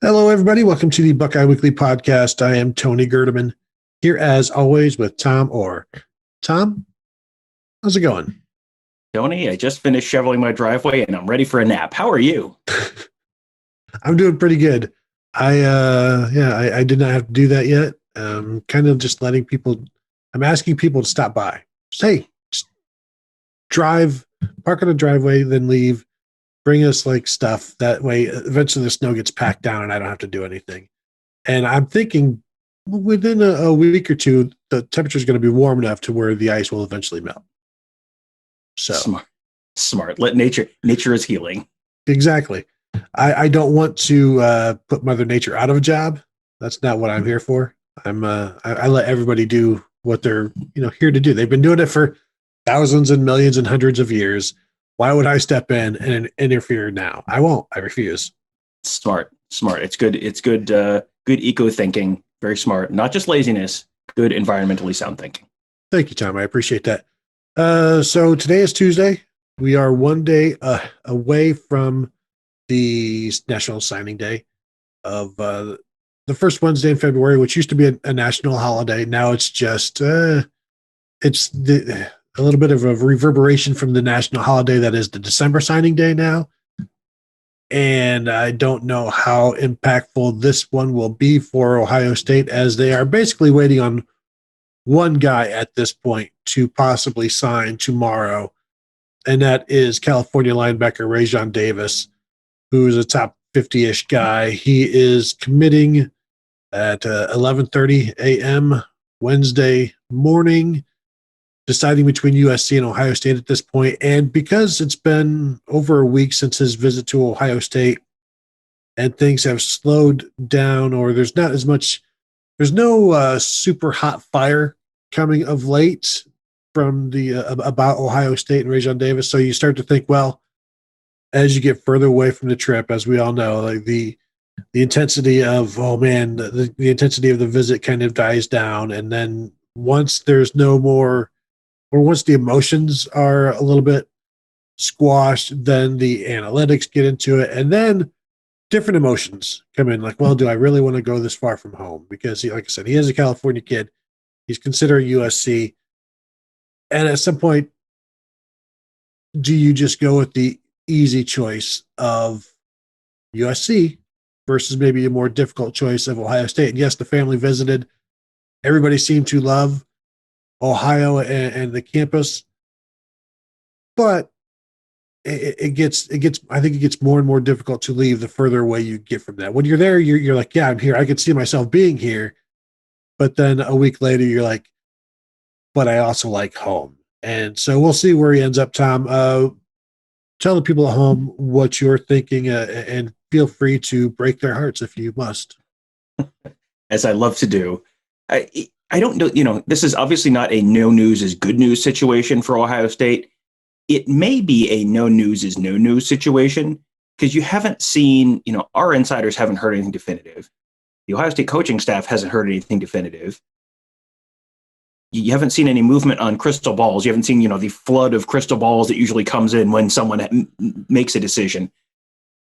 Hello, everybody. Welcome to the Buckeye Weekly Podcast. I am Tony Gerdeman, here as always with Tom Orr. Tom, how's it going? Tony, I just finished shoveling my driveway and I'm ready for a nap. How are you? I'm doing pretty good. I did not have to do that yet. Kind of just letting people. I'm asking people to stop by. Just drive, park on the driveway, then leave. Bring us like stuff. That way, eventually the snow gets packed down and I don't have to do anything. And I'm thinking within a week or two, the temperature is going to be warm enough to where the ice will eventually melt. So Smart. Let nature is healing. exactly. I don't want to put Mother Nature out of a job. That's not what I'm here for. I let everybody do what they're here to do. They've been doing it for thousands and millions and hundreds of years. Why would I step in and interfere now? I won't. I refuse. Smart. It's good. It's good. Good eco thinking. Very smart. Not just laziness. Good environmentally sound thinking. Thank you, Tom. I appreciate that. So today is Tuesday. We are one day away from the National Signing Day of the first Wednesday in February, which used to be a national holiday. Now it's just a little bit of a reverberation from the national holiday that is the December signing day now. And I don't know how impactful this one will be for Ohio State, as they are basically waiting on one guy at this point to possibly sign tomorrow. And that is California linebacker Raesjon Davis, who is a top 50-ish guy. He is committing at 11:30 a.m. Wednesday morning, deciding between USC and Ohio State at this point. And because it's been over a week since his visit to Ohio State and things have slowed down, or there's no super hot fire coming of late from the about Ohio State and Raesjon Davis. So you start to think, well, as you get further away from the trip, as we all know, like the intensity of, the intensity of the visit kind of dies down. And then once there's no more, or once the emotions are a little bit squashed, then the analytics get into it. And then different emotions come in, like, well, do I really want to go this far from home? Because like I said, he is a California kid. He's considering USC. And at some point, do you just go with the easy choice of USC versus maybe a more difficult choice of Ohio State? And yes, the family visited. Everybody seemed to love Ohio and the campus, but it gets I think it gets more and more difficult to leave the further away you get from that. When you're there, you're like, yeah, I'm here. I could see myself being here. But then a week later, you're like, but I also like home. And so we'll see where he ends up, Tom. Tell the people at home what you're thinking, and feel free to break their hearts if you must. As I love to do. I don't know, this is obviously not a no news is good news situation for Ohio State. It may be a no news is no news situation because you haven't seen, our insiders haven't heard anything definitive. The Ohio State coaching staff hasn't heard anything definitive. You haven't seen any movement on crystal balls. You haven't seen, the flood of crystal balls that usually comes in when someone makes a decision.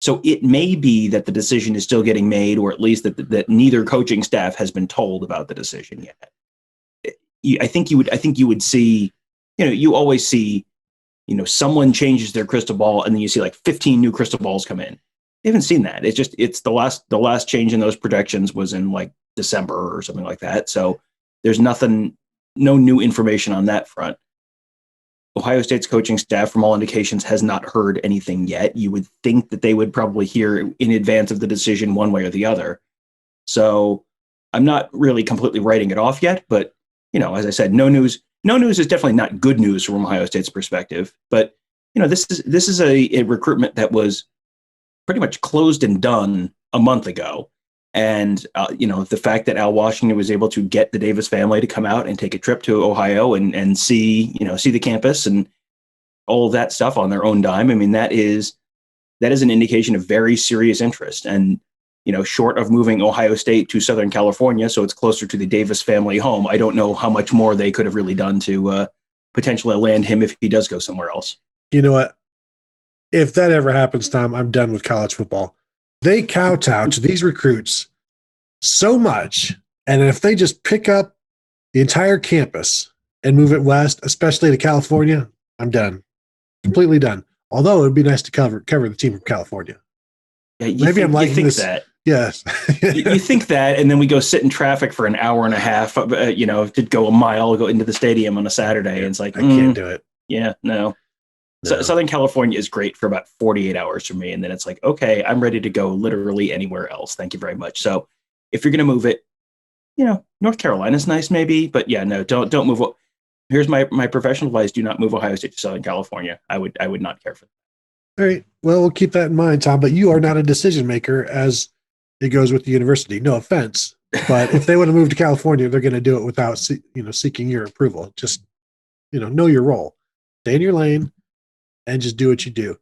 So it may be that the decision is still getting made, or at least that neither coaching staff has been told about the decision yet. I think you would see, you always see, someone changes their crystal ball and then you see like 15 new crystal balls come in. You haven't seen that. It's the last change in those projections was in like December or something like that. So there's no new information on that front. Ohio State's coaching staff, from all indications, has not heard anything yet. You would think that they would probably hear in advance of the decision one way or the other. So I'm not really completely writing it off yet, but as I said, no news is definitely not good news from Ohio State's perspective. But this is a recruitment that was pretty much closed and done a month ago. And, the fact that Al Washington was able to get the Davis family to come out and take a trip to Ohio and see the campus and all of that stuff on their own dime. I mean, that is an indication of very serious interest. And, short of moving Ohio State to Southern California, so it's closer to the Davis family home, I don't know how much more they could have really done to potentially land him if he does go somewhere else. You know what? If that ever happens, Tom, I'm done with college football. they kowtow to these recruits so much. And if they just pick up the entire campus and move it west, especially to California, I'm done. Completely done. Although it would be nice to cover the team from California. Yeah, Maybe I'm liking this. That. Yes. You think that, and then we go sit in traffic for an hour and a half, to go a mile, go into the stadium on a Saturday. And it's like, I can't do it. Yeah, no. So Southern California is great for about 48 hours for me. And then it's like, okay, I'm ready to go literally anywhere else. Thank you very much. So if you're going to move it, North Carolina's nice maybe, but yeah, no, don't move. Here's my professional advice. Do not move Ohio State to Southern California. I would not care for that. All right. Well, we'll keep that in mind, Tom, but you are not a decision maker as it goes with the university. No offense, but if they want to move to California, they're going to do it without, seeking your approval. Just, know your role, stay in your lane, and just do what you do.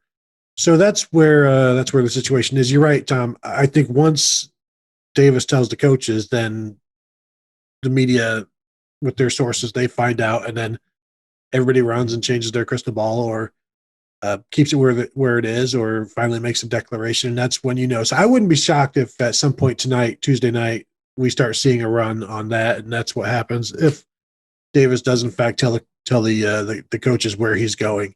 So that's where the situation is. You're right, Tom. I think once Davis tells the coaches, then the media, with their sources, they find out, and then everybody runs and changes their crystal ball, or keeps it where it is, or finally makes a declaration. And that's when So I wouldn't be shocked if at some point tonight, Tuesday night, we start seeing a run on that, and that's what happens if Davis does in fact tell the coaches where he's going.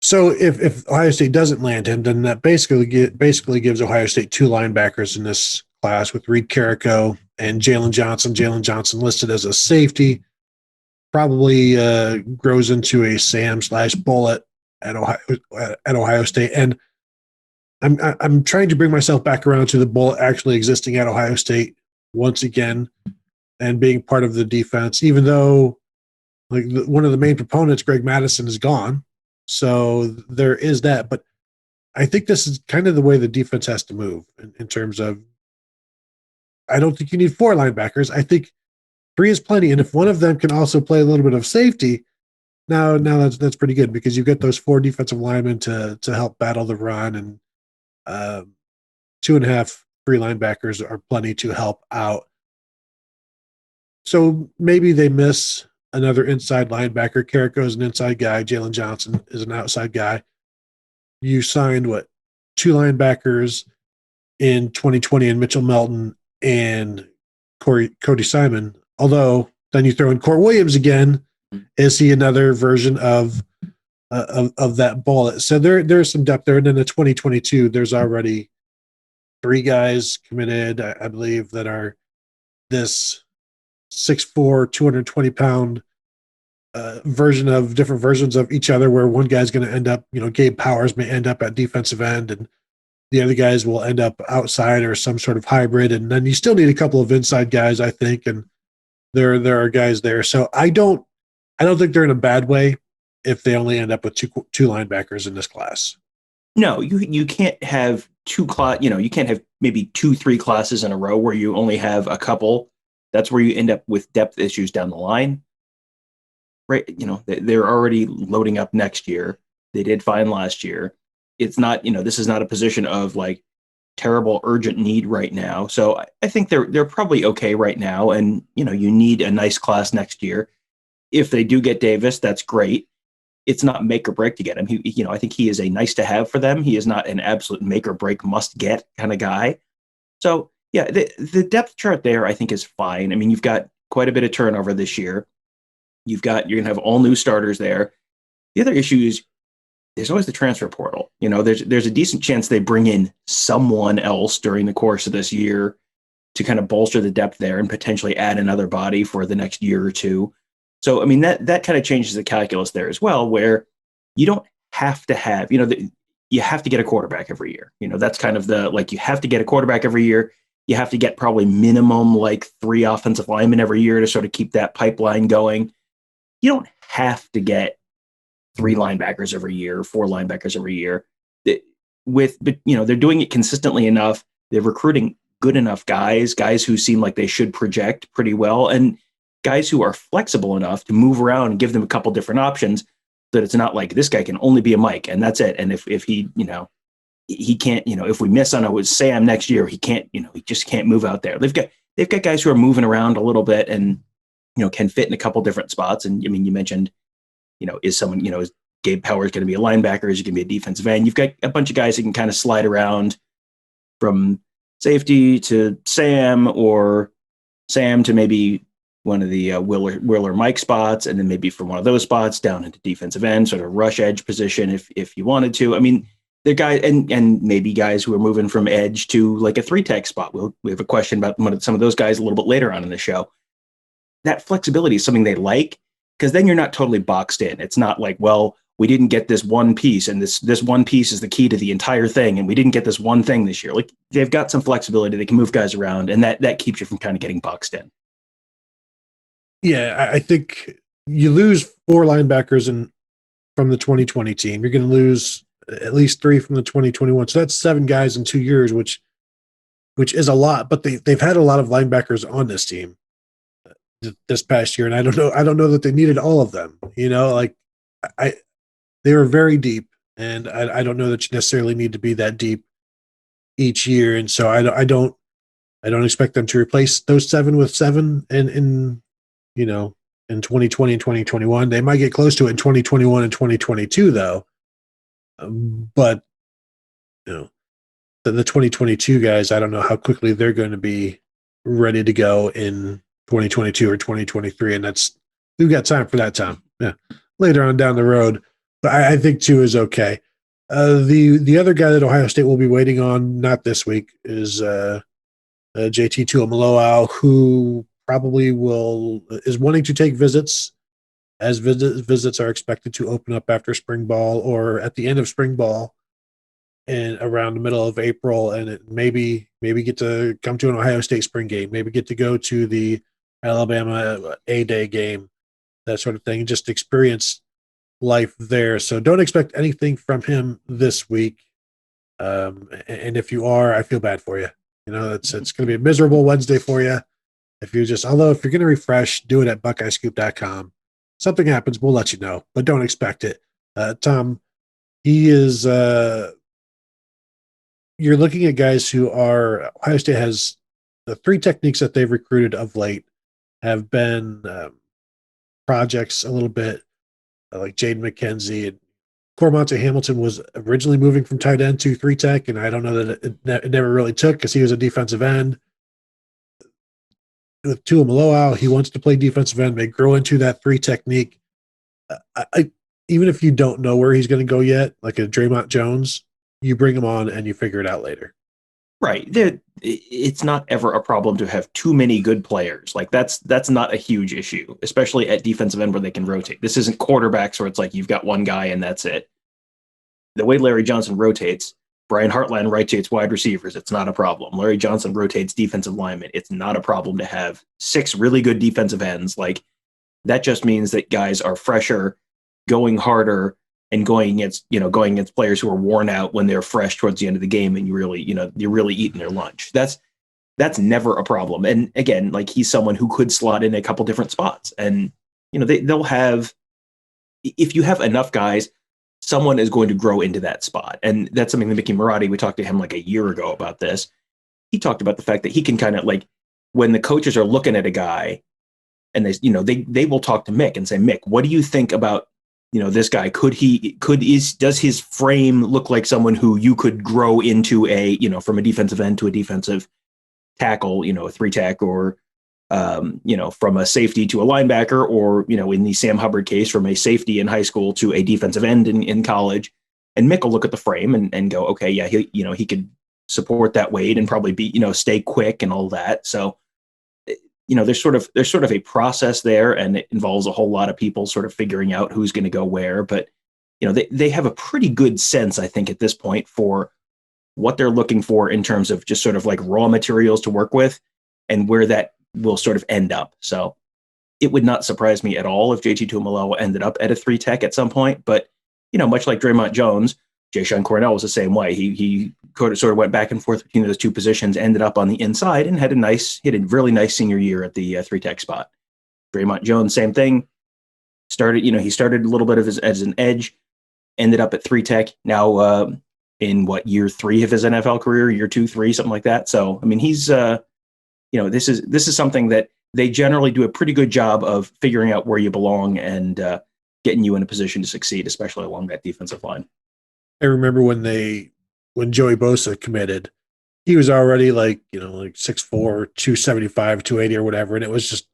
So if Ohio State doesn't land him, then that basically gives Ohio State two linebackers in this class with Reed Carrico and Jalen Johnson. Jalen Johnson listed as a safety, probably grows into a Sam/Bullet at Ohio State. And I'm trying to bring myself back around to the Bullet actually existing at Ohio State once again and being part of the defense, even though one of the main proponents, Greg Madison, is gone. So there is that. But I think this is kind of the way the defense has to move in terms of, I don't think you need four linebackers. I think three is plenty. And if one of them can also play a little bit of safety, now that's pretty good, because you get those four defensive linemen to help battle the run, and 2.5 free linebackers are plenty to help out. So maybe they miss another inside linebacker. Carrico is an inside guy. Jalen Johnson is an outside guy. You signed two linebackers in 2020 in Mitchell Melton and Cody Simon. Although then you throw in Court Williams again. Is he another version of that Bullet? So there's some depth there. And then in 2022, there's already 3 guys committed, I believe, that are this 6'4", 220-pound different versions of each other, where one guy's going to end up, Gabe Powers may end up at defensive end, and the other guys will end up outside or some sort of hybrid. And then you still need a couple of inside guys, I think, and there are guys there. So I don't think they're in a bad way if they only end up with two linebackers in this class. No, you can't have you can't have maybe 2-3 classes in a row where you only have a couple. That's where you end up with depth issues down the line. Right? They're already loading up next year. They did fine last year. It's not, this is not a position of terrible urgent need right now. So I think they're probably okay right now. And, you need a nice class next year. If they do get Davis, that's great. It's not make or break to get him. I think he is a nice to have for them. He is not an absolute make or break must get kind of guy. So yeah, the depth chart there, I think, is fine. I mean, you've got quite a bit of turnover this year. You're going to have all new starters there. The other issue is there's always the transfer portal. There's a decent chance they bring in someone else during the course of this year to kind of bolster the depth there and potentially add another body for the next year or two. So, I mean, that kind of changes the calculus there as well, where you don't have to have, you have to get a quarterback every year. That's kind of you have to get a quarterback every year. You have to get probably minimum 3 offensive linemen every year to sort of keep that pipeline going. You don't have to get 3 linebackers every year, 4 linebackers every year. But they're doing it consistently enough. They're recruiting good enough guys who seem like they should project pretty well, and guys who are flexible enough to move around and give them a couple different options, that it's not like this guy can only be a Mike and that's it. And if he, he can't, if we miss on a Sam next year, he can't, he just can't move out there. They've got guys who are moving around a little bit and, can fit in a couple different spots. And I mean, you mentioned, is someone, is Gabe Powers going to be a linebacker? Is he going to be a defensive end? You've got a bunch of guys that can kind of slide around from safety to Sam, or Sam to maybe one of the Willer Mike spots, and then maybe from one of those spots down into defensive end, sort of rush edge position if you wanted to. I mean, the guy and maybe guys who are moving from edge to like a 3-tech spot. We have a question about some of those guys a little bit later on in the show. That flexibility is something they like, because then you're not totally boxed in. It's not like, well, we didn't get this one piece, and this one piece is the key to the entire thing, and we didn't get this one thing this year. Like, they've got some flexibility. They can move guys around, and that keeps you from kind of getting boxed in. Yeah, I think you lose 4 linebackers from the 2020 team. You're going to lose at least 3 from the 2021. So that's 7 guys in 2 years, which is a lot. But they've had a lot of linebackers on this team this past year, and I don't know that they needed all of them. Like they were very deep, and I don't know that you necessarily need to be that deep each year. And so I don't expect them to replace those 7 with 7 in 2020 and 2021. They might get close to it in 2021 and 2022, though. But the 2022 guys, I don't know how quickly they're going to be ready to go in 2022 or 2023, and we've got time for that time. Yeah, later on down the road. But I think 2 is okay. The other guy that Ohio State will be waiting on, not this week, is JT Tuimoloau, who probably is wanting to take visits, as visits are expected to open up after spring ball or at the end of spring ball and around the middle of April, and maybe get to come to an Ohio State spring game, maybe get to go to the Alabama A-Day game, that sort of thing, just experience life there. So don't expect anything from him this week. And if you are, I feel bad for you. It's going to be a miserable Wednesday for you. Although if you're going to refresh, do it at buckeyescoop.com. Something happens, we'll let you know, but don't expect it. Tom, he is, you're looking at guys who are, Ohio State has the 3 techniques that they've recruited of late have been projects a little bit, like Jaden McKenzie, and Cormonte Hamilton was originally moving from tight end to 3-tech, and I don't know that it never really took because he was a defensive end. With Tuimoloau, he wants to play defensive end, may grow into that 3 technique. Even if you don't know where he's going to go yet, like a Draymond Jones, you bring him on and you figure it out later. Right. It's not ever a problem to have too many good players. Like that's not a huge issue, especially at defensive end where they can rotate. This isn't quarterbacks where it's like you've got one guy and that's it. The way Larry Johnson rotates, Brian Hartline rotates wide receivers. It's not a problem. Larry Johnson rotates defensive linemen. It's not a problem to have 6 really good defensive ends. Like, that just means that guys are fresher, going harder, and going against players who are worn out when they're fresh towards the end of the game, and you're really eating their lunch. That's never a problem. And again, like, he's someone who could slot in a couple different spots, and they'll have, if you have enough guys, someone is going to grow into that spot. And that's something that Mickey Marotti, we talked to him like a year ago about this. He talked about the fact that he can kind of, like, when the coaches are looking at a guy and they will talk to Mick and say, Mick, what do you think about, this guy? Does his frame look like someone who you could grow into from a defensive end to a defensive tackle, a 3-tech, or, from a safety to a linebacker, or, in the Sam Hubbard case, from a safety in high school to a defensive end in college. And Mick will look at the frame and go, okay, yeah, he could support that weight and probably be, stay quick and all that. So, there's sort of a process there, and it involves a whole lot of people sort of figuring out who's going to go where. But, they have a pretty good sense, I think, at this point, for what they're looking for in terms of just sort of like raw materials to work with and where that will sort of end up. So it would not surprise me at all if JT Tuimoloau ended up at a 3-tech at some point. But, much like Draymond Jones, Jayshawn Cornell was the same way. He sort of went back and forth between those 2 positions, ended up on the inside, and had a really nice senior year at the 3-tech spot. Draymond Jones, same thing. He started a little bit as an edge, ended up at 3-tech. Now in year 3 of his NFL career, year 2, 3, something like that. So I mean, he's this is something that they generally do a pretty good job of figuring out where you belong and getting you in a position to succeed, especially along that defensive line. I remember when Joey Bosa committed, he was already like 6'4", 275, 280 or whatever, and it was just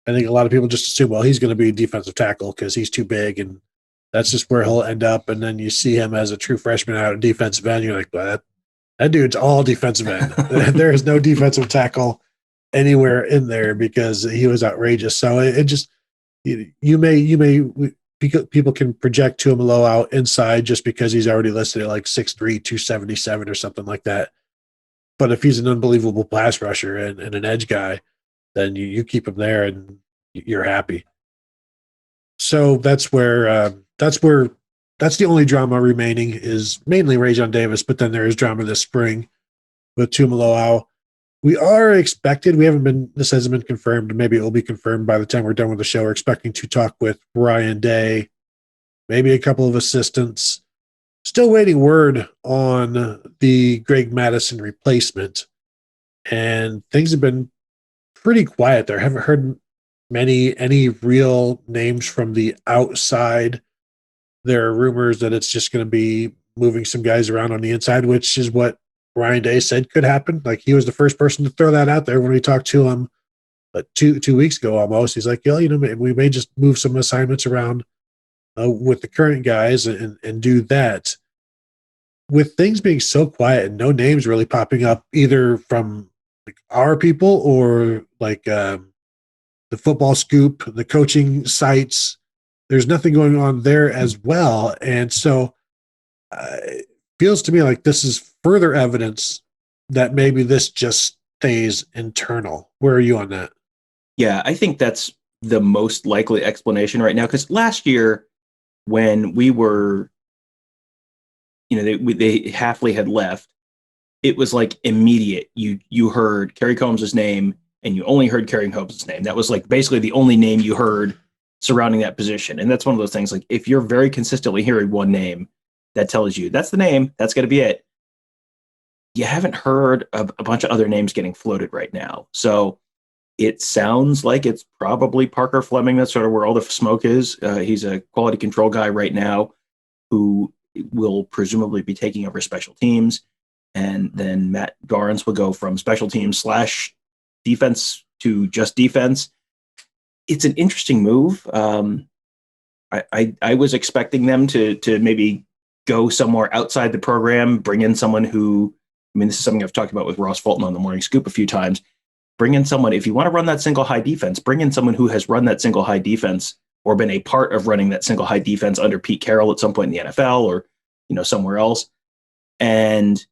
I think a lot of people just assume, well, he's going to be a defensive tackle because he's too big, and that's just where he'll end up. And then you see him as a true freshman out of defensive end, you're like, well, that dude's all defensive end. There is no defensive tackle anywhere in there because he was outrageous. So it just people can project to him low out inside just because he's already listed at like 6'3", 277 or something like that. But if he's an unbelievable pass rusher and an edge guy, then you keep him there and you're happy. So that's the only drama remaining is mainly Raesjon Davis, but then there is drama this spring with Tuimoloau. We are expected, this hasn't been confirmed, maybe it will be confirmed by the time we're done with the show. We're expecting to talk with Ryan Day, maybe a couple of assistants. Still waiting word on the Greg Madison replacement. And things have been pretty quiet there. I haven't heard any real names from the outside. There are rumors that it's just going to be moving some guys around on the inside, which is what Ryan Day said could happen. Like he was the first person to throw that out there when we talked to him two weeks ago almost. He's like, we may just move some assignments around with the current guys and do that. With things being so quiet and no names really popping up either from like our people or like the Football Scoop, the coaching sites, there's nothing going on there as well. And so it feels to me like this is further evidence that maybe this just stays internal. Where are you on that? Yeah, I think that's the most likely explanation right now. Because last year, when we were, they Hafley had left, it was like immediate. You heard Kerry Combs' name, and you only heard Kerry Combs' name. That was like basically the only name you heard surrounding that position. And that's one of those things, like if you're very consistently hearing one name, that tells you that's the name, that's going to be it. You haven't heard of a bunch of other names getting floated right now. So it sounds like it's probably Parker Fleming. That's sort of where all the smoke is. He's a quality control guy right now who will presumably be taking over special teams. And then Matt Garnes will go from special teams / defense to just defense. It's an interesting move. I was expecting them to maybe go somewhere outside the program, bring in someone who, this is something I've talked about with Ross Fulton on the Morning Scoop a few times. Bring in someone, if you want to run that single high defense, bring in someone who has run that single high defense or been a part of running that single high defense under Pete Carroll at some point in the NFL or, somewhere else. And,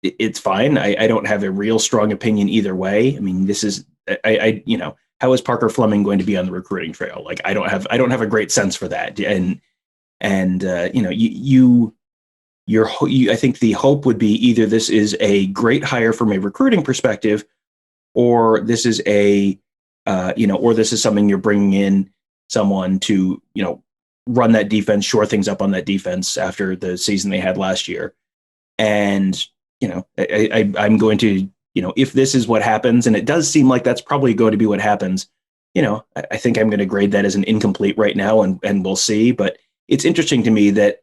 it's fine. I don't have a real strong opinion either way. This is, how is Parker Fleming going to be on the recruiting trail? Like, I don't have a great sense for that. I think the hope would be either this is a great hire from a recruiting perspective, or this is or this is something you're bringing in someone to, run that defense, shore things up on that defense after the season they had last year. And, I'm going to, if this is what happens, and it does seem like that's probably going to be what happens, I think I'm going to grade that as an incomplete right now, and we'll see. But it's interesting to me that,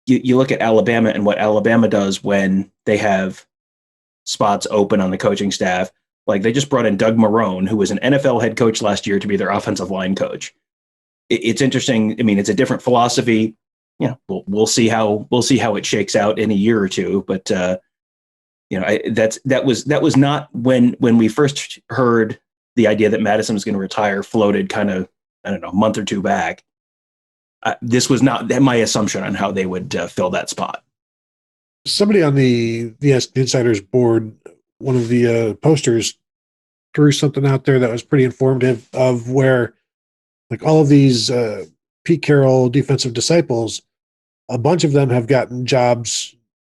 you look at Alabama and what Alabama does when they have spots open on the coaching staff. Like they just brought in Doug Marrone, who was an NFL head coach last year, to be their offensive line coach. It's interesting. It's a different philosophy. We'll see how it shakes out in a year or two. But that was not when we first heard the idea that Madison was going to retire floated kind of, I don't know, a month or two back. This was not my assumption on how they would fill that spot. Somebody on the Insiders board, one of the posters, threw something out there that was pretty informative of where, like, all of these Pete Carroll defensive disciples, a bunch of them have gotten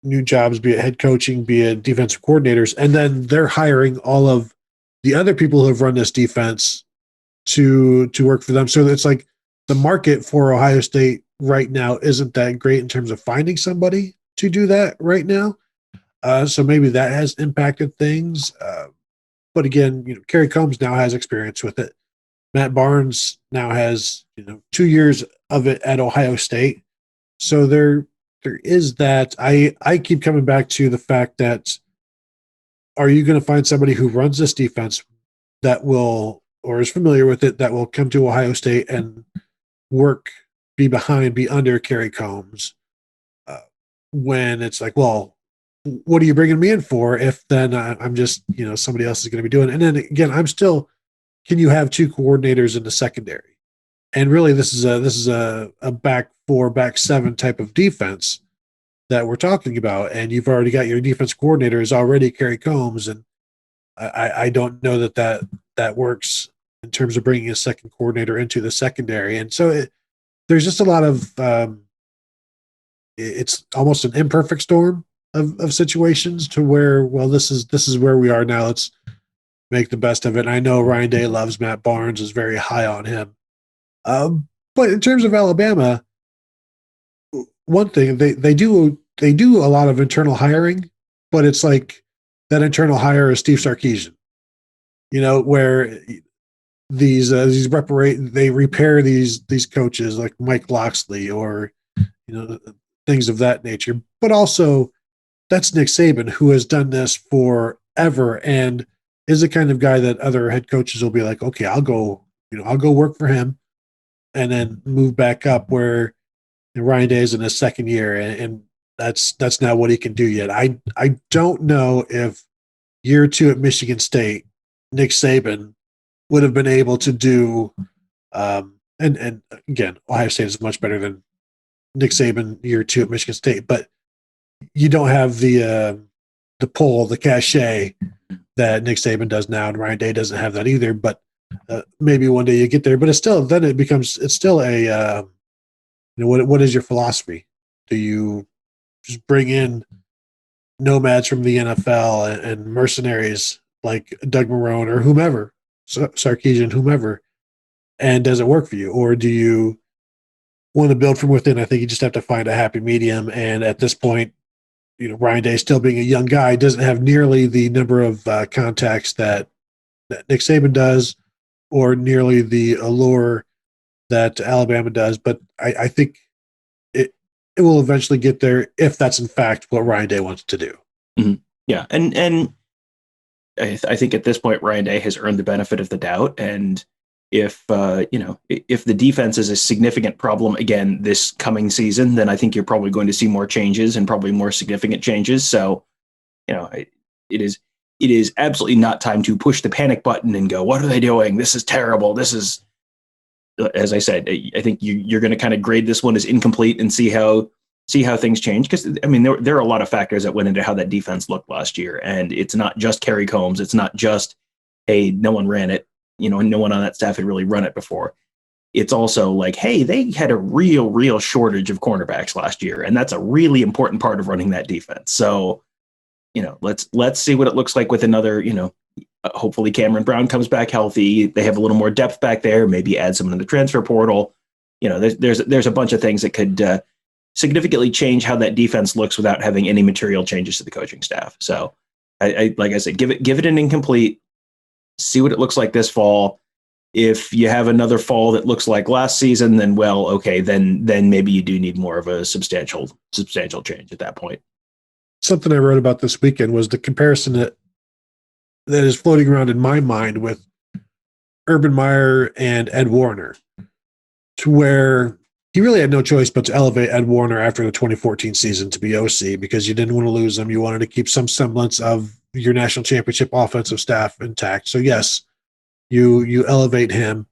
new jobs, be it head coaching, be it defensive coordinators, and then they're hiring all of the other people who have run this defense to work for them. So it's like the market for Ohio State right now isn't that great in terms of finding somebody to do that right now. So maybe that has impacted things. But again, Kerry Combs now has experience with it. Matt Barnes now has 2 years of it at Ohio State. So they're there is that. I keep coming back to the fact that, are you going to find somebody who runs this defense that will, or is familiar with it, that will come to Ohio State and work, be behind, be under Kerry Combs, when it's like, well, what are you bringing me in for if then I'm just, somebody else is going to be doing it. And then again, can you have two coordinators in the secondary? And really, this is a back four, back seven type of defense that we're talking about. And you've already got your defense coordinator is already Kerry Combs. And I don't know that works in terms of bringing a second coordinator into the secondary. And so there's just a lot of, it's almost an imperfect storm of situations to where, well, this is where we are now. Let's make the best of it. And I know Ryan Day loves Matt Barnes, is very high on him. But in terms of Alabama, one thing they do a lot of internal hiring, but it's like that internal hire is Steve Sarkisian, where they repair these coaches like Mike Loxley or things of that nature. But also that's Nick Saban, who has done this forever and is the kind of guy that other head coaches will be like, okay, I'll go work for him and then move back up, where Ryan Day is in his second year, and that's not what he can do yet. I don't know if year two at Michigan State, Nick Saban would have been able to do, and again, Ohio State is much better than Nick Saban year two at Michigan State, but you don't have the pull, the cachet that Nick Saban does now, and Ryan Day doesn't have that either. But maybe one day you get there. But it's still a what is your philosophy? Do you just bring in nomads from the NFL and mercenaries like Doug Marrone or whomever, Sarkisian, whomever, and does it work for you? Or do you want to build from within? I think you just have to find a happy medium. And at this point, Ryan Day, still being a young guy, doesn't have nearly the number of contacts that Nick Saban does, or nearly the allure that Alabama does. But I think it will eventually get there if that's in fact what Ryan Day wants to do. Mm-hmm. Yeah, and I think at this point Ryan Day has earned the benefit of the doubt, and if if the defense is a significant problem again this coming season, then I think you're probably going to see more changes and probably more significant changes. So, it is absolutely not time to push the panic button and go, what are they doing? This is terrible. This is, as I said, I think you're going to kind of grade this one as incomplete and see how things change. Because I mean, there are a lot of factors that went into how that defense looked last year, and it's not just Kerry Combs. It's not just, hey, no one ran it. No one on that staff had really run it before. It's also like, hey, they had a real shortage of cornerbacks last year, and that's a really important part of running that defense. So, let's see what it looks like with another, hopefully Cameron Brown comes back healthy. They have a little more depth back there, maybe add someone in the transfer portal. There's a bunch of things that could significantly change how that defense looks without having any material changes to the coaching staff. So I like I said, give it an incomplete, see what it looks like this fall. If you have another fall that looks like last season, then then maybe you do need more of a substantial change at that point. Something I wrote about this weekend was the comparison that is floating around in my mind with Urban Meyer and Ed Warner, to where he really had no choice but to elevate Ed Warner after the 2014 season to be OC, because you didn't want to lose him. You wanted to keep some semblance of your national championship offensive staff intact. So yes, you elevate him,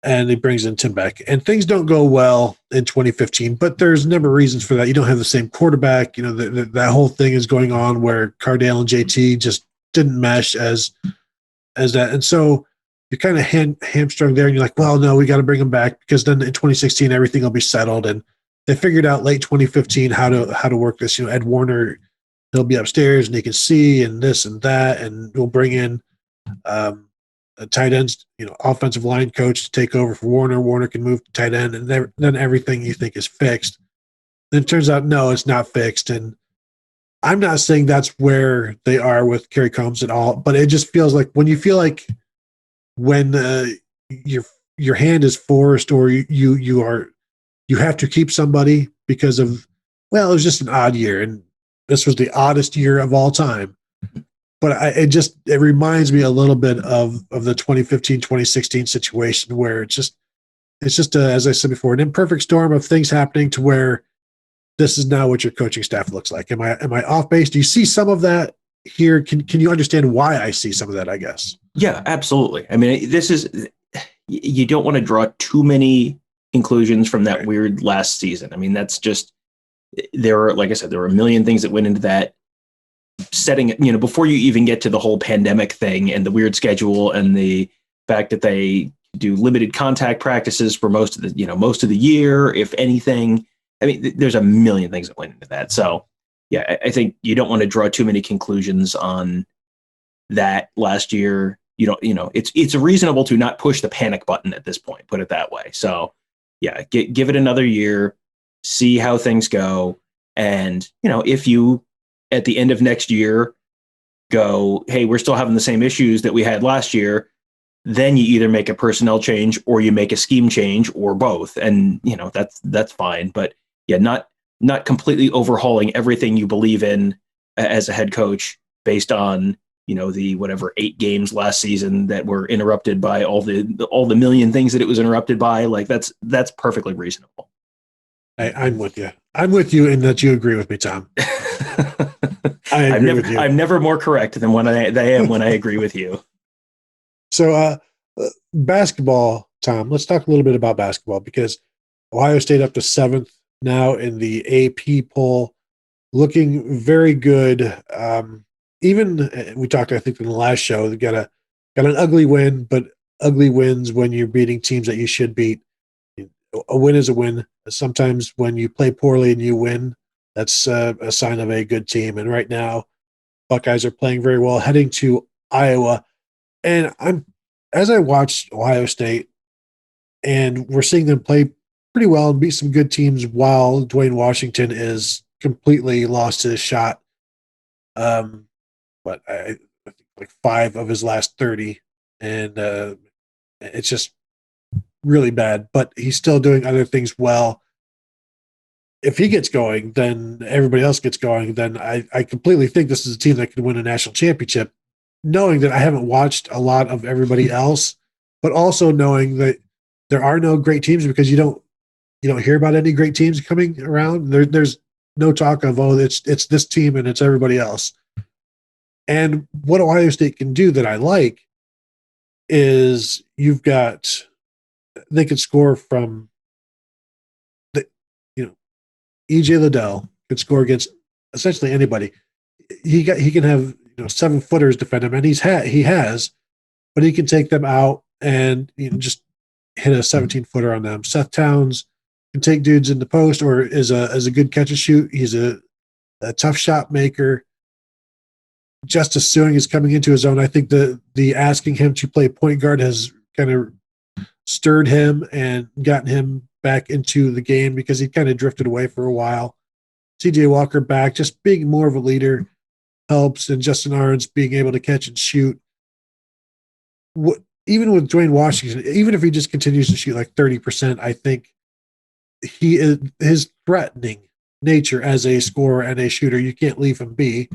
and he brings in Tim Beck, and things don't go well in 2015, but there's never reasons for that. You don't have the same quarterback. That whole thing is going on where Cardale and JT just didn't mesh as that. And so you're kind of hamstrung there, and you're like, well, no, we got to bring him back, because then in 2016, everything will be settled. And they figured out late 2015 how to work this. Ed Warner, he'll be upstairs and he can see and this and that, and we'll bring in a tight ends, offensive line coach to take over for Warner. Warner can move to tight end, and then everything you think is fixed. Then it turns out, no, it's not fixed. And I'm not saying that's where they are with Kerry Combs at all, but it just feels like when you feel like when your hand is forced, or you have to keep somebody because of Well, it was just an odd year, and this was the oddest year of all time. But it reminds me a little bit of the 2015, 2016 situation where it's just as I said before, an imperfect storm of things happening to where this is now what your coaching staff looks like. Am I off base? Do you see some of that here? Can you understand why I see some of that? I guess. Yeah, absolutely. I mean, you don't want to draw too many conclusions from that weird last season. I mean, that's just like I said, there were a million things that went into that setting, before you even get to the whole pandemic thing and the weird schedule and the fact that they do limited contact practices for most of the year, if anything. I mean, there's a million things that went into that. So yeah, I think you don't want to draw too many conclusions on that last year. It's reasonable to not push the panic button at this point, put it that way. So yeah, give it another year, see how things go. And, if you, at the end of next year, go, hey, we're still having the same issues that we had last year, then you either make a personnel change or you make a scheme change or both. And, that's fine. But yeah, not completely overhauling everything you believe in as a head coach based on, the 8 games last season that were interrupted by all the million things that it was interrupted by. Like that's perfectly reasonable. I'm with you. I'm with you in that you agree with me, Tom. I'm never more correct than when I am when I agree with you. So, basketball, Tom. Let's talk a little bit about basketball because Ohio State up to 7th now in the AP poll, looking very good. Even we talked, I think, in the last show, they got an ugly win, but ugly wins when you're beating teams that you should beat. A win is a win. Sometimes when you play poorly and you win, that's a sign of a good team. And right now, Buckeyes are playing very well, heading to Iowa. And as I watched Ohio State, and we're seeing them play pretty well and beat some good teams while Dwayne Washington is completely lost his shot. But I think like 5 of his last 30, and it's just really bad. But he's still doing other things well. If he gets going, then everybody else gets going. Then I completely think this is a team that could win a national championship, knowing that I haven't watched a lot of everybody else, but also knowing that there are no great teams because you don't hear about any great teams coming around. There's no talk of, it's this team and it's everybody else. And what Ohio State can do that I like is they could score from EJ Liddell could score against essentially anybody. He can have 7-footers defend him, and he has, but he can take them out and just hit a 17-footer on them. Seth Towns can take dudes in the post or is a good catch and shoot. He's a tough shot maker. Justice Suing is coming into his own. I think the asking him to play point guard has kind of stirred him and gotten him back into the game because he kind of drifted away for a while. CJ Walker back, just being more of a leader helps, and Justin Arns being able to catch and shoot. Even with Dwayne Washington, even if he just continues to shoot like 30%, I think his threatening nature as a scorer and a shooter, you can't leave him be.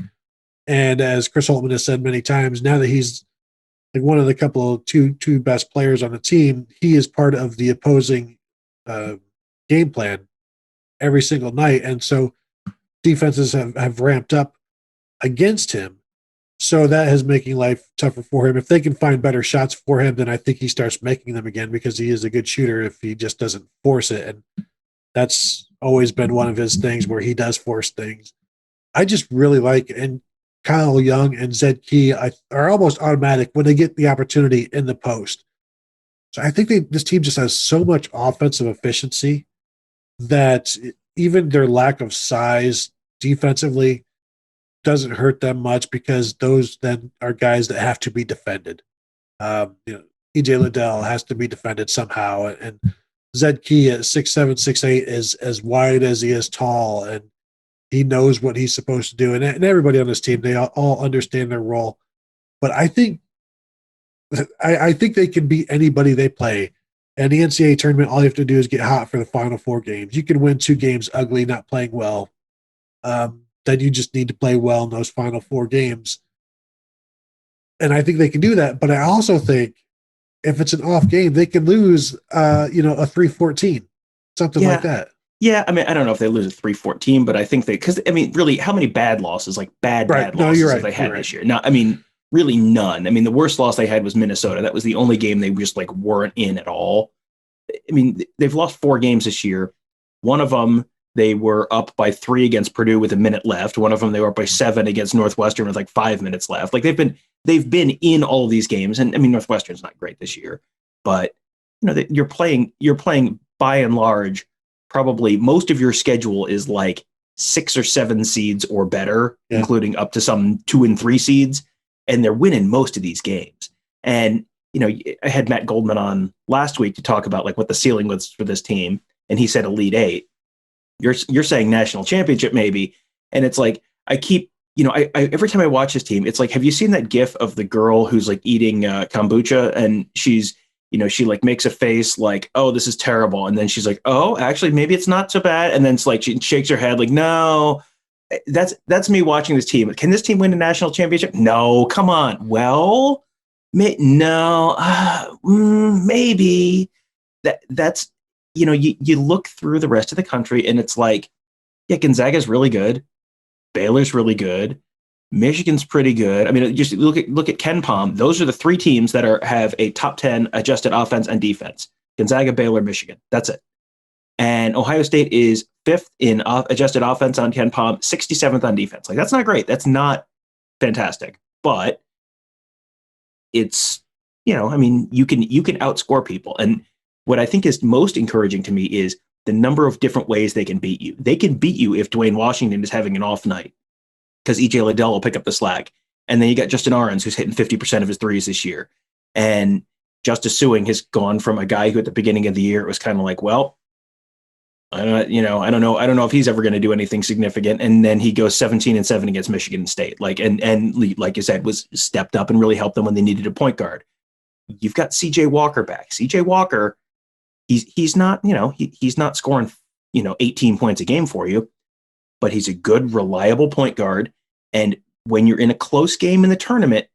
And as Chris Holtman has said many times, now that he's like one of the two best players on the team, he is part of the opposing game plan every single night. And so defenses have ramped up against him. So that is making life tougher for him. If they can find better shots for him, then I think he starts making them again because he is a good shooter if he just doesn't force it. And that's always been one of his things where he does force things. I just really like, and Kyle Young and Zed Key are almost automatic when they get the opportunity in the post. So I think this team just has so much offensive efficiency that even their lack of size defensively doesn't hurt them much because those then are guys that have to be defended. EJ Liddell has to be defended somehow, and Zed Key at 6'7", 6'8" is as wide as he is tall, and he knows what he's supposed to do. And everybody on this team, they all understand their role. But I think they can beat anybody they play. And the NCAA tournament, all you have to do is get hot for the final 4 games. You can win 2 games ugly, not playing well. Then you just need to play well in those final 4 games. And I think they can do that. But I also think if it's an off game, they can lose, a 3-14, something like that. Yeah, I mean, I don't know if they lose a 3-14, but I think because I mean, really, how many bad losses, like bad Right. No, losses you're have right. they had this year? No, I mean, really none. I mean, the worst loss they had was Minnesota. That was the only game they just like weren't in at all. I mean, they've lost 4 games this year. One of them, they were up by 3 against Purdue with a minute left. One of them, they were up by 7 against Northwestern with like 5 minutes left. Like they've been in all of these games, and I mean, Northwestern's not great this year, but you're playing by and large. Probably most of your schedule is like 6 or 7 seeds or better, including up to some 2 and 3 seeds, and they're winning most of these games. And I had Matt Goldman on last week to talk about like what the ceiling was for this team, and he said Elite 8. You're saying national championship maybe, and it's like I keep I every time I watch this team, it's like, have you seen that GIF of the girl who's like eating kombucha and she's she like makes a face like, oh, this is terrible. And then she's like, oh, actually, maybe it's not so bad. And then it's like, she shakes her head like, no, that's me watching this team. Can this team win a national championship? No, come on. Well, no, maybe that's, you look through the rest of the country and it's like, yeah, Gonzaga's really good. Baylor's really good. Michigan's pretty good. I mean, just look at Ken Palm. Those are the 3 teams that have a top 10 adjusted offense and defense. Gonzaga, Baylor, Michigan. That's it. And Ohio State is 5th in adjusted offense on Ken Palm, 67th on defense. Like, that's not great. That's not fantastic. But it's, I mean, you can outscore people. And what I think is most encouraging to me is the number of different ways they can beat you. They can beat you if Dwayne Washington is having an off night, because EJ Liddell will pick up the slack. And then you got Justin Ahrens, who's hitting 50% of his threes this year. And Justice Suing has gone from a guy who at the beginning of the year, it was kind of like, well, I don't know if he's ever going to do anything significant. And then he goes 17-7 against Michigan State. Like, and like you said, was stepped up and really helped them when they needed a point guard. You've got CJ Walker back. CJ Walker, he's not, he's not scoring, 18 points a game for you, but he's a good, reliable point guard. And when you're in a close game in the tournament,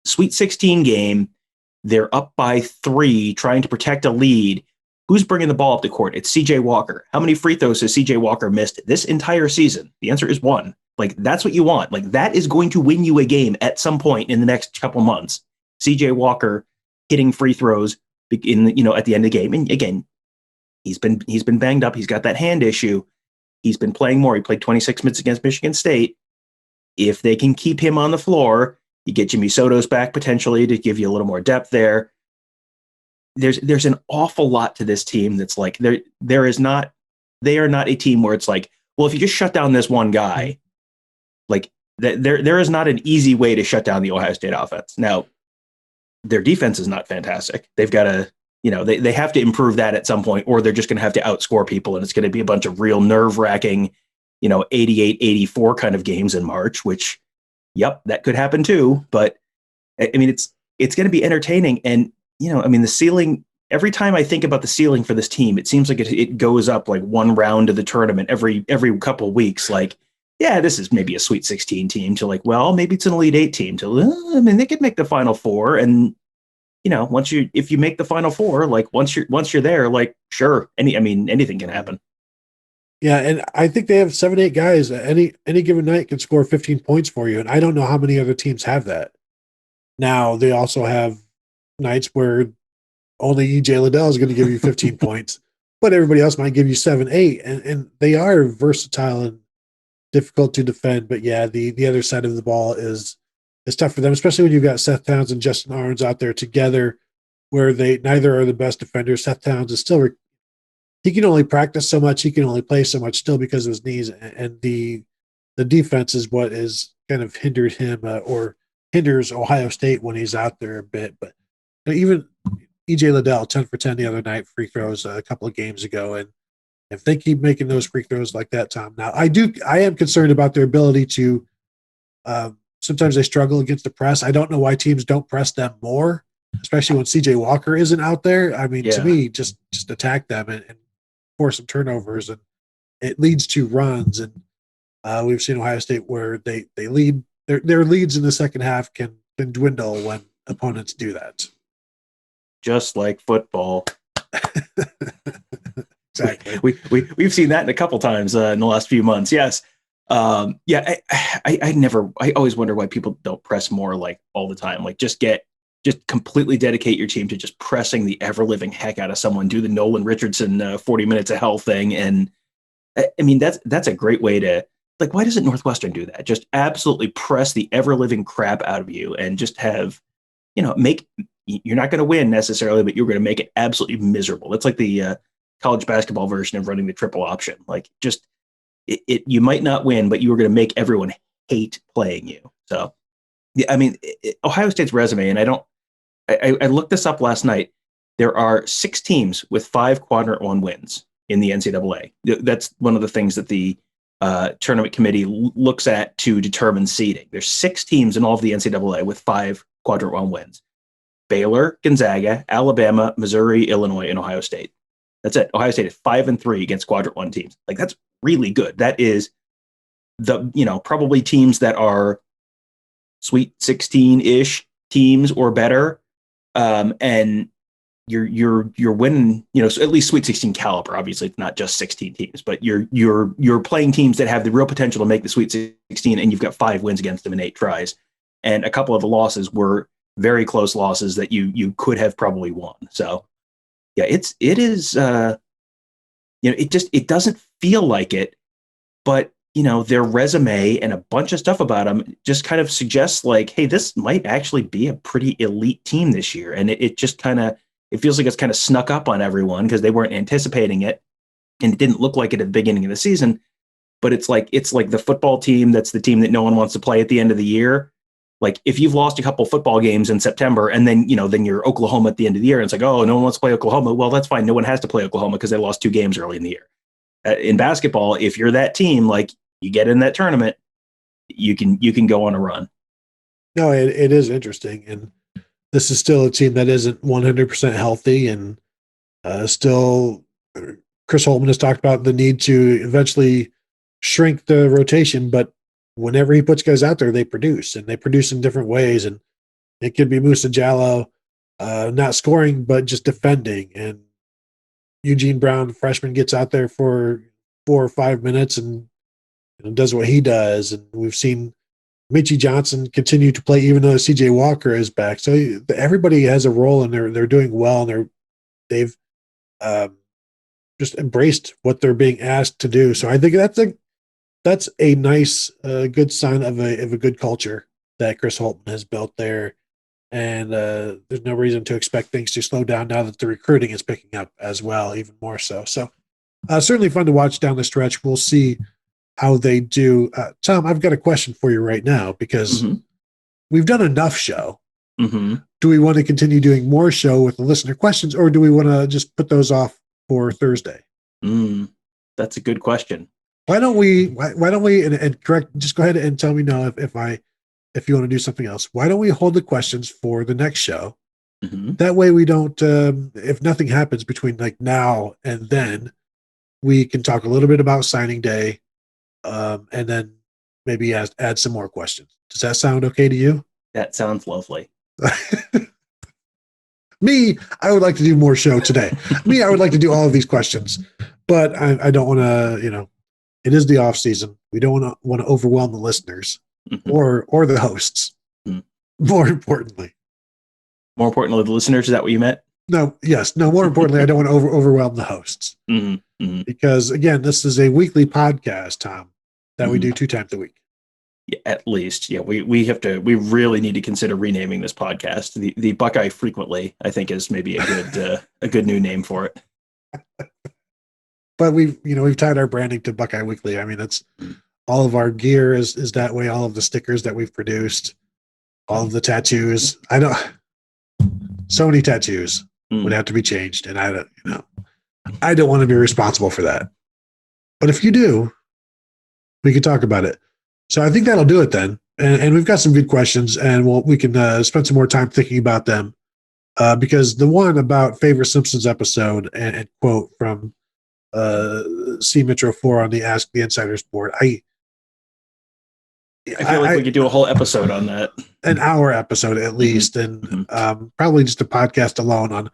Sweet 16 game, they're up by 3, trying to protect a lead. Who's bringing the ball up the court? It's CJ Walker. How many free throws has CJ Walker missed this entire season? The answer is 1. Like, that's what you want. Like, that is going to win you a game at some point in the next couple months. CJ Walker hitting free throws in at the end of the game. And again, he's been banged up. He's got that hand issue. He's been playing more. He played 26 minutes against Michigan State. If they can keep him on the floor, you get Jimmy Soto's back potentially to give you a little more depth there. There's an awful lot to this team that's like they are not a team where it's like, well, if you just shut down this one guy, like there is not an easy way to shut down the Ohio State offense. Now, their defense is not fantastic. They've got to, they have to improve that at some point, or they're just going to have to outscore people, and it's going to be a bunch of real nerve-wracking, 88-84 kind of games in March, which, yep, that could happen too. But I mean, it's going to be entertaining. And, the ceiling, every time I think about the ceiling for this team, it seems like it goes up like one round of the tournament every couple of weeks. Like, yeah, this is maybe a Sweet 16 team, to like, well, maybe it's an Elite 8 team, to, they could make the Final Four. And, if you make the Final Four, like once you're there, like, sure, anything can happen. Yeah, and I think they have 7-8 guys. Any given night can score 15 points for you, and I don't know how many other teams have that. Now, they also have nights where only EJ Liddell is going to give you 15 points, but everybody else might give you 7-8, and they are versatile and difficult to defend. But yeah, the other side of the ball is tough for them, especially when you've got Seth Towns and Justin Ahrens out there together, where they neither are the best defenders. Seth Towns is still he can only practice so much, he can only play so much still because of his knees, and the defense is what is kind of hindered him or hinders Ohio State when he's out there a bit. But even EJ Liddell, 10 for 10 the other night, free throws a couple of games ago, and if they keep making those free throws like that, Tom. Now, I am concerned about their ability to. Sometimes they struggle against the press. I don't know why teams don't press them more, especially when CJ Walker isn't out there. I mean, to me, just attack them and force some turnovers, and it leads to runs. And We've seen Ohio State where they lead their leads in the second half can dwindle when opponents do that. Just like football. Exactly. We've seen that in a couple times in the last few months. Yes. I always wonder why people don't press more like all the time. Like just completely dedicate your team to just pressing the ever living heck out of someone. Do the Nolan Richardson 40 minutes of hell thing. And I mean, that's a great way to, like, why doesn't Northwestern do that? Just absolutely press the ever living crap out of you and just have, you're not going to win necessarily, but you're going to make it absolutely miserable. It's like the college basketball version of running the triple option. Like just you might not win, but you are going to make everyone hate playing you. So, yeah, I mean, Ohio State's resume, and I looked this up last night. There are 6 teams with 5 quadrant 1 wins in the NCAA. That's one of the things that the tournament committee looks at to determine seeding. There's 6 teams in all of the NCAA with 5 quadrant 1 wins. Baylor, Gonzaga, Alabama, Missouri, Illinois, and Ohio State. That's it. Ohio State is 5-3 against quadrant 1 teams. Like, that's really good. That is probably teams that are Sweet 16-ish teams or better. And you're winning, so at least Sweet 16 caliber. Obviously, it's not just 16 teams, but you're playing teams that have the real potential to make the Sweet 16, and you've got 5 wins against them in 8 tries. And a couple of the losses were very close losses that you could have probably won. So, yeah, it is. It doesn't feel like it, but their resume and a bunch of stuff about them just kind of suggests like, hey, this might actually be a pretty elite team this year. And it just kind of, it feels like it's kind of snuck up on everyone because they weren't anticipating it, and it didn't look like it at the beginning of the season. But it's like the football team that's the team that no one wants to play at the end of the year. Like if you've lost a couple football games in September and then you're Oklahoma at the end of the year, and it's like, oh, no one wants to play Oklahoma. Well, that's fine. No one has to play Oklahoma because they lost 2 games early in the year. In basketball, if you're that team, like you get in that tournament, you can go on a run. No, it is interesting. And this is still a team that isn't 100% healthy, and still Chris Holtmann has talked about the need to eventually shrink the rotation, but whenever he puts guys out there, they produce, and they produce in different ways. And it could be Musa Jallow not scoring, but just defending. And Eugene Brown, the freshman, gets out there for 4 or 5 minutes and does what he does. And we've seen Mitchie Johnson continue to play, even though CJ Walker is back. So everybody has a role, and they're doing well, and they've just embraced what they're being asked to do. So I think that's a nice, good sign of a good culture that Chris Holtmann has built there. And there's no reason to expect things to slow down now that the recruiting is picking up as well, even more so. So certainly fun to watch down the stretch. We'll see how they do. Tom, I've got a question for you right now, because we've done enough show. Mm-hmm. Do we want to continue doing more show with the listener questions, or do we want to just put those off for Thursday? That's a good question. Why don't we, and correct, just go ahead and tell me now if you want to do something else. Why don't we hold the questions for the next show? Mm-hmm. That way we don't, if nothing happens between like now and then, we can talk a little bit about signing day, and then maybe add some more questions. Does that sound okay to you? That sounds lovely. Me, I would like to do more show today. I would like to do all of these questions, but I don't want to, it is the off season. We don't want to overwhelm the listeners or the hosts. More importantly, the listeners. Is that what you meant? No. Yes. No. More importantly, I don't want to overwhelm the hosts, because again, this is a weekly podcast, Tom, that we do 2 times a week. Yeah, at least. Yeah, we really need to consider renaming this podcast. The Buckeye Frequently, I think, is maybe a good new name for it. But we've tied our branding to Buckeye Weekly. I mean, that's all of our gear is that way. All of the stickers that we've produced, all of the tattoos. So many tattoos would have to be changed, and I don't want to be responsible for that. But if you do, we can talk about it. So I think that'll do it then. And we've got some good questions, and we can spend some more time thinking about them, because the one about favorite Simpsons episode and quote from C Metro 4 on the Ask the Insiders board, I feel like we could do a whole episode on that. An hour episode at least, and probably just a podcast alone on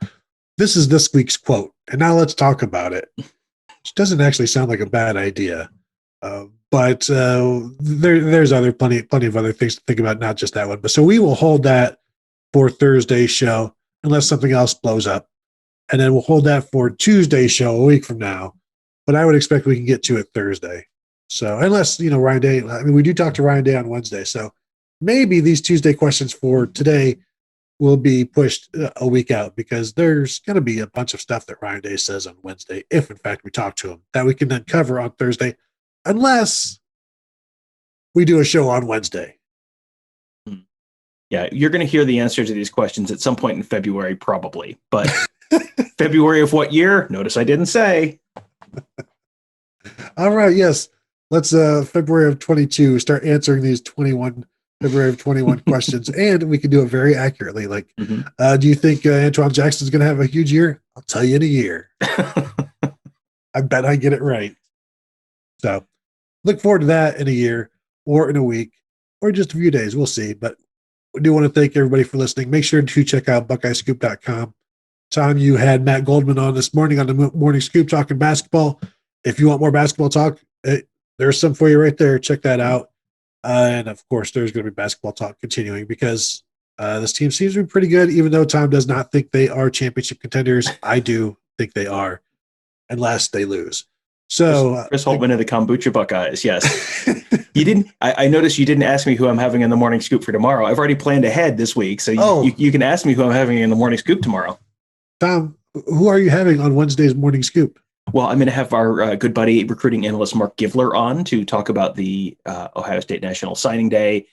this is this week's quote. And now let's talk about it. Which doesn't actually sound like a bad idea. But there's plenty of other things to think about, not just that one. But so we will hold that for Thursday's show, unless something else blows up. And then we'll hold that for Tuesday's show a week from now. But I would expect we can get to it Thursday. So unless, Ryan Day, I mean, we do talk to Ryan Day on Wednesday. So maybe these Tuesday questions for today will be pushed a week out because there's going to be a bunch of stuff that Ryan Day says on Wednesday, if in fact we talk to him, that we can then cover on Thursday, unless we do a show on Wednesday. Yeah, you're going to hear the answer to these questions at some point in February, probably. But February of what year? Notice I didn't say. All right, yes. Let's February of 22 start answering these February of 21 questions, and we can do it very accurately. Like, do you think Antoine Jackson's going to have a huge year? I'll tell you in a year. I bet I get it right. So look forward to that in a year or in a week or just a few days. We'll see. But we do want to thank everybody for listening. Make sure to check out BuckeyeScoop.com. Tom, you had Matt Goldman on this morning on the Morning Scoop talking basketball. If you want more basketball talk, there's some for you right there. Check that out. And of course, there's going to be basketball talk continuing because this team seems to be pretty good, even though Tom does not think they are championship contenders. I do think they are, unless they lose. So Chris Holtman of the Kombucha Buckeyes. Yes. You didn't. I noticed you didn't ask me who I'm having in the Morning Scoop for tomorrow. I've already planned ahead this week, so you can ask me who I'm having in the Morning Scoop tomorrow. Tom, who are you having on Wednesday's Morning Scoop? Well, I'm going to have our good buddy, recruiting analyst Mark Givler, on to talk about the Ohio State National Signing Day.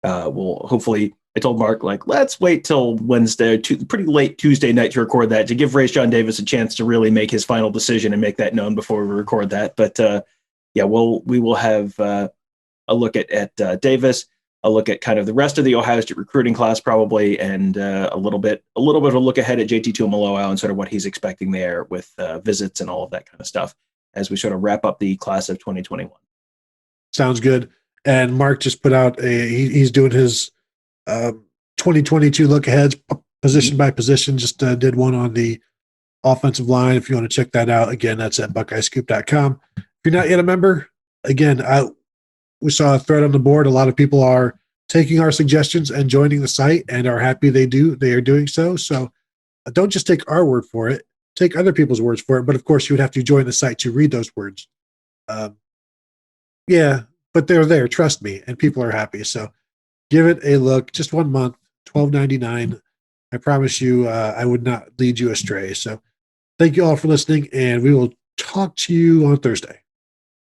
We'll hopefully, I told Mark, let's wait till Wednesday, pretty late Tuesday night to record that, to give Raesjon Davis a chance to really make his final decision and make that known before we record that. But we will have a look at Davis, a look at kind of the rest of the Ohio State recruiting class probably, and a little bit of a look ahead at JT Tuimoloau and sort of what he's expecting there with visits and all of that kind of stuff as we sort of wrap up the class of 2021. Sounds good. And Mark just put out he's doing his 2022 look aheads position by position. Just did one on the offensive line. If you want to check that out, again, that's at BuckeyeScoop.com. If you're not yet a member, again, we saw a thread on the board. A lot of people are taking our suggestions and joining the site and are happy they are doing so. So don't just take our word for it. Take other people's words for it. But of course, you would have to join the site to read those words. But they're there. Trust me. And people are happy. So give it a look. Just 1 month, $12.99. I promise you, I would not lead you astray. So thank you all for listening, and we will talk to you on Thursday.